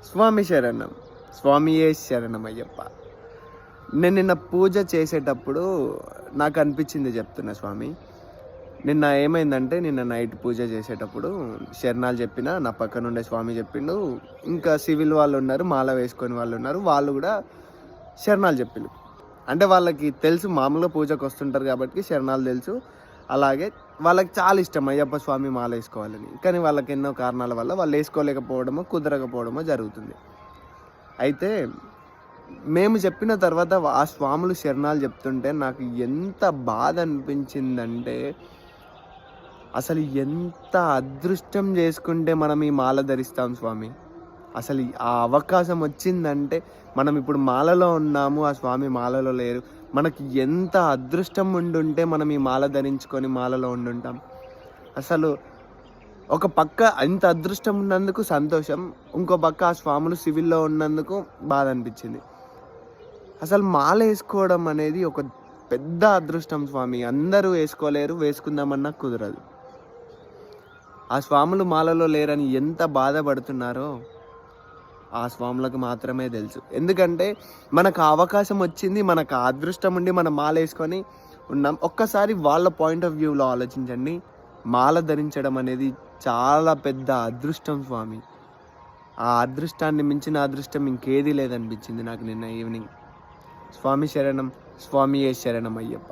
స్వామి శరణం. స్వామియే శరణమయ్యప్ప. నేను నిన్న పూజ చేసేటప్పుడు నాకు అనిపించింది చెప్తున్నా స్వామి. నిన్న ఏమైందంటే నిన్న నైట్ పూజ చేసేటప్పుడు శరణాలు చెప్పిన నా పక్కనుండే స్వామి చెప్పిండు. ఇంకా సివిల్ వాళ్ళు ఉన్నారు, మాల వేసుకొని వాళ్ళు ఉన్నారు. వాళ్ళు కూడా శరణాలు చెప్పిండు. అంటే వాళ్ళకి తెలుసు మామూలుగా పూజకు వస్తుంటారు కాబట్టి శరణాలు తెలుసు. అలాగే వాళ్ళకి చాలా ఇష్టం అయ్యప్ప స్వామి మాల వేసుకోవాలని. కానీ వాళ్ళకి ఎన్నో కారణాల వల్ల వాళ్ళు వేసుకోలేకపోవడమో, కుదరకపోవడమో జరుగుతుంది. అయితే మేము చెప్పిన తర్వాత ఆ స్వాములు శరణాలు చెప్తుంటే నాకు ఎంత బాధ అనిపించిందంటే, అసలు ఎంత అదృష్టం చేసుకుంటే మనం ఈ మాల ధరిస్తాం స్వామి. అసలు ఆ అవకాశం వచ్చిందంటే మనం ఇప్పుడు మాలలో ఉన్నాము, ఆ స్వామి మాలలో లేరు. మనకి ఎంత అదృష్టం ఉండుంటే మనం ఈ మాల ధరించుకొని మాలలో ఉండుంటాం. అసలు ఒక పక్క ఇంత అదృష్టం ఉన్నందుకు సంతోషం, ఇంకో పక్క ఆ స్వాములు సివిల్‌లో ఉన్నందుకు బాధ అనిపించింది. అసలు మాల వేసుకోవడం అనేది ఒక పెద్ద అదృష్టం స్వామి. అందరూ వేసుకోలేరు, వేసుకుందామన్నా కుదరదు. ఆ స్వాములు మాలలో లేరని ఎంత బాధపడుతున్నారో ఆ స్వాములకు మాత్రమే తెలుసు. ఎందుకంటే మనకు ఆ అవకాశం వచ్చింది, మనకు ఆ అదృష్టం ఉండి మనం మాల వేసుకొని ఉన్నాం. ఒక్కసారి వాళ్ళ పాయింట్ ఆఫ్ వ్యూలో ఆలోచించండి. మాల ధరించడం అనేది చాలా పెద్ద అదృష్టం స్వామి. ఆ అదృష్టాన్ని మించిన అదృష్టం ఇంకేదీ లేదనిపించింది నాకు నిన్న ఈవినింగ్. స్వామి శరణం. స్వామియే శరణం అయ్యప్ప.